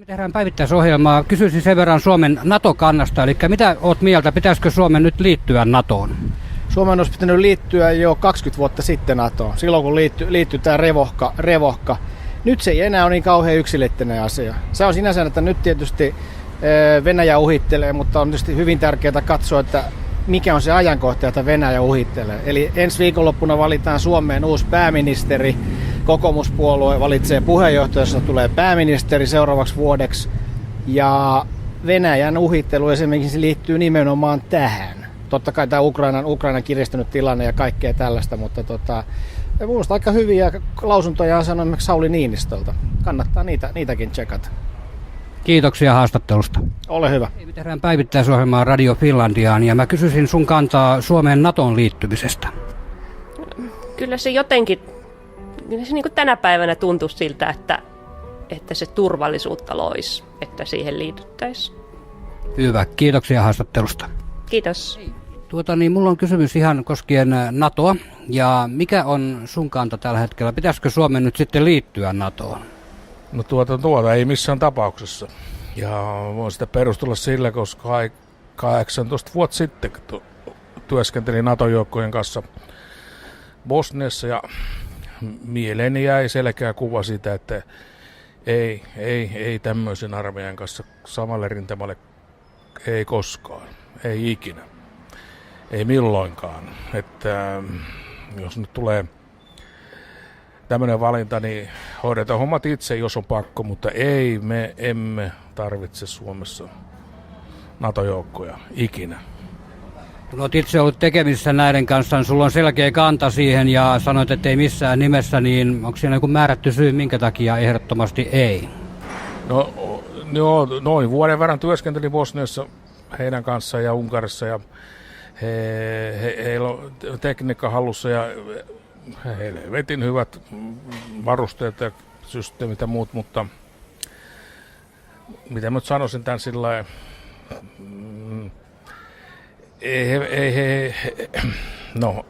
Me tehdään päivittäisohjelmaa. Kysyisin sen verran Suomen NATO-kannasta, eli mitä olet mieltä, pitäisikö Suomen nyt liittyä NATOon? Suomen olisi pitänyt liittyä jo 20 vuotta sitten NATOon, silloin kun liittyi tämä revohka. Nyt se ei enää ole niin kauhean yksilöllinen asia. Se on sinänsä, että nyt tietysti Venäjä uhittelee, mutta on tietysti hyvin tärkeää katsoa, että mikä on se ajankohta, jota Venäjä uhittelee. Eli ensi viikonloppuna valitaan Suomeen uusi pääministeri. Kokoomuspuolue valitsee puheenjohtaja, jossa tulee pääministeri seuraavaksi vuodeksi. Ja Venäjän uhittelu esimerkiksi liittyy nimenomaan tähän. Totta kai tämä Ukrainan kiristynyt tilanne ja kaikkea tällaista, mutta minusta aika hyviä lausuntoja on sanonut esimerkiksi Sauli Niinistöltä. Kannattaa niitäkin tsekata. Kiitoksia haastattelusta. Ole hyvä. Me tehdään päivittäisohjelmaa Radio Finlandiaan ja mä kysyisin sun kantaa Suomen NATOon liittymisestä. Kyllä se jotenkin, niin kuin tänä päivänä tuntuu siltä, että se turvallisuutta loisi, että siihen liityttäisiin. Hyvä, kiitoksia haastattelusta. Kiitos. Mulla on kysymys ihan koskien NATOa. Ja mikä on sun kanta tällä hetkellä? Pitäisikö Suomen nyt sitten liittyä NATOon? No ei missään tapauksessa. Ja voin sitä perustella sillä, koska 18 vuotta sitten työskentelin NATO-joukkojen kanssa Bosniassa ja mieleeni jäi selkeä kuva siitä, että ei tämmöisen armeijan kanssa samalle rintamalle ei koskaan, ei ikinä, ei milloinkaan. Että jos nyt tulee tämmöinen valinta, niin hoidetaan hommat itse, jos on pakko, mutta me emme tarvitse Suomessa NATO-joukkoja ikinä. Kun olet itse ollut tekemisissä näiden kanssa, niin sulla on selkeä kanta siihen ja sanoit, että ei missään nimessä, niin onko siinä joku määrätty syy, minkä takia ehdottomasti ei? No, noin vuoden verran työskentelin Bosniassa heidän kanssaan ja Unkarissa ja heillä on tekniikka hallussa ja heille vetin hyvät varusteet ja systeemit ja muut, mutta mitä mä nyt sanoisin tämän sillä lailla,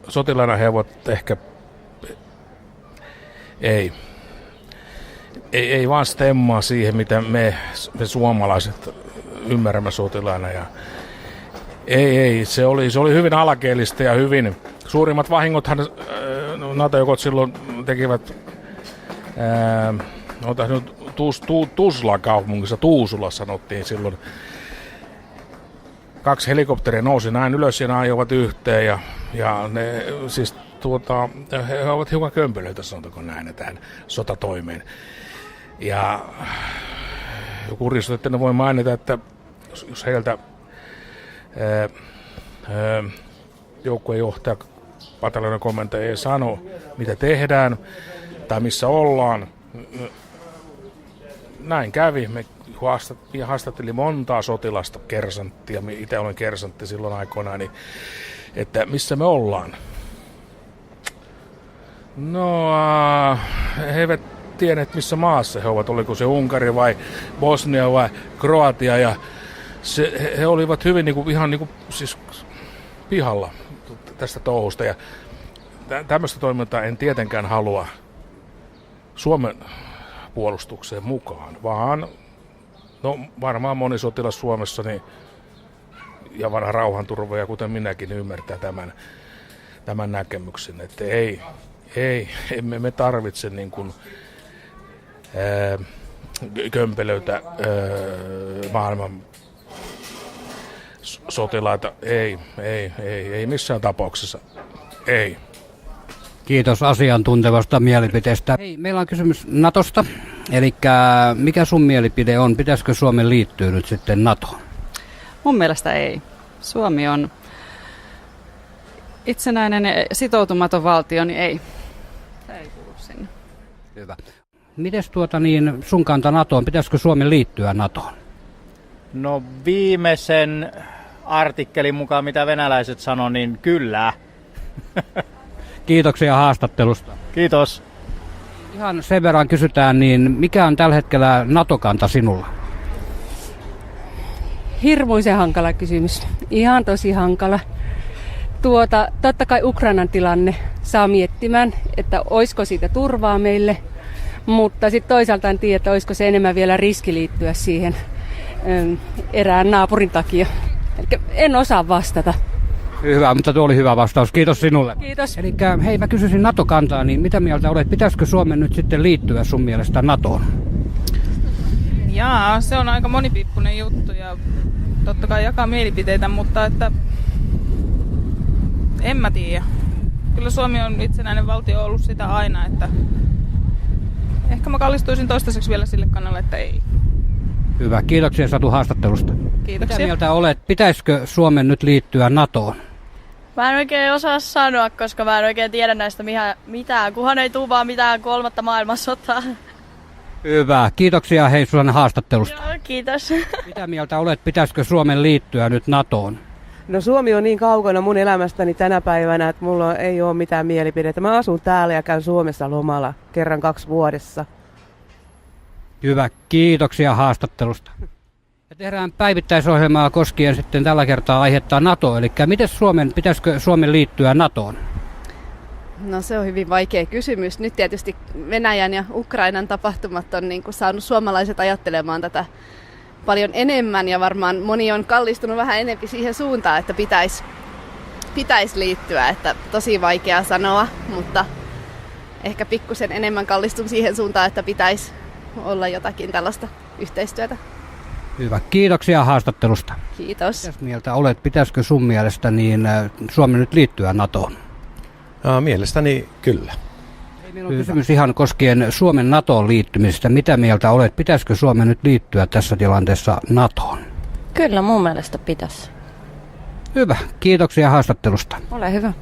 sotilaina he ovat ehkä, ei vaan stemmaa siihen, mitä me suomalaiset ymmärrämme sotilaina. Ja se oli hyvin alakeellistä ja hyvin, suurimmat vahingothan NATO-joukot silloin tekivät, Tuzlan kaupungissa, Tuusula sanottiin silloin. 2 helikopteria nousi näin ylös ja ne ajoivat yhteen ja ne siis he ovat hiukan kömpelöitä, sanotaanko näin, tähän sotatoimeen. Ja kurjasta, että ne voi mainita, että jos heiltä joukkuejohtaja, pataljoonan komentaja ei sano, mitä tehdään tai missä ollaan. Näin kävi. Me haastattelin montaa sotilasta, kersanttia, itse olen kersantti silloin aikoinaan, niin, että missä me ollaan. No, he eivät tienneet missä maassa he ovat, oliko se Unkari vai Bosnia vai Kroatia, ja he olivat hyvin ihan siis pihalla tästä touhusta, ja tämmöistä toimintaa en tietenkään halua Suomen puolustukseen mukaan, vaan varmaan moni sotilas Suomessa ja vanha rauhanturvaaja, kuten minäkin, ymmärtää tämän näkemyksen, että emme me tarvitse niin kuin, kömpelöitä maailman sotilaita, ei missään tapauksessa, ei. Kiitos asiantuntevasta mielipiteestä. Hei, meillä on kysymys NATOsta, eli mikä sun mielipide on, pitäisikö Suomen liittyä nyt sitten NATOon? Mun mielestä ei. Suomi on itsenäinen sitoutumaton valtio, niin ei. Se ei kuulu sinne. Hyvä. Mites sun kanta NATOon, pitäisikö Suomen liittyä NATOon? No viimeisen artikkelin mukaan, mitä venäläiset sanoo, niin kyllä. Kiitoksia haastattelusta. Kiitos. Ihan sen verran kysytään, niin mikä on tällä hetkellä NATO-kanta sinulla? Hirmuisen hankala kysymys. Ihan tosi hankala. Totta kai Ukrainan tilanne saa miettimään, että olisiko siitä turvaa meille. Mutta sitten toisaalta en tiedä, että olisiko se enemmän vielä riski liittyä siihen erään naapurin takia. Eli en osaa vastata. Hyvä, mutta tuo oli hyvä vastaus. Kiitos sinulle. Kiitos. Eli hei, mä kysyisin NATO-kantaa, niin mitä mieltä olet? Pitäisikö Suomen nyt sitten liittyä sun mielestä NATOon? Jaa, se on aika monipiippunen juttu ja totta kai jakaa mielipiteitä, mutta että en mä tiedä. Kyllä Suomi on itsenäinen valtio ollut sitä aina, että ehkä mä kallistuisin toistaiseksi vielä sille kannalle, että ei. Hyvä, kiitoksia Satu haastattelusta. Kiitoksia. Mitä mieltä olet? Pitäisikö Suomen nyt liittyä NATOon? Mä en oikein osaa sanoa, koska mä en oikein tiedä näistä mitään, kunhan ei tule vaan mitään 3. maailmansotaa. Hyvä, kiitoksia hei Susanne haastattelusta. Joo, kiitos. Mitä mieltä olet? Pitäisikö Suomen liittyä nyt NATOon? No Suomi on niin kaukana mun elämästäni tänä päivänä, että mulla ei ole mitään mielipidettä. Mä asun täällä ja käyn Suomessa lomalla kerran 2 vuodessa. Hyvä, kiitoksia haastattelusta. Ja tehdään päivittäisohjelmaa koskien sitten tällä kertaa aihetta NATO. Eli pitäisikö Suomen liittyä NATOon? No se on hyvin vaikea kysymys. Nyt tietysti Venäjän ja Ukrainan tapahtumat on niin kuin saanut suomalaiset ajattelemaan tätä paljon enemmän ja varmaan moni on kallistunut vähän enemmän siihen suuntaan, että pitäisi liittyä. Että tosi vaikea sanoa, mutta ehkä pikkusen enemmän kallistun siihen suuntaan, että pitäisi olla jotakin tällaista yhteistyötä. Hyvä, kiitoksia haastattelusta. Kiitos. Mitäs mieltä olet? Pitäisikö sun mielestä Suomen nyt liittyä NATOon? Mielestäni kyllä. Meillä on kysymys ihan koskien Suomen NATOon liittymistä. Mitä mieltä olet? Pitäisikö Suomen nyt liittyä tässä tilanteessa NATOon? Kyllä mun mielestä pitäisi. Hyvä, kiitoksia haastattelusta. Ole hyvä.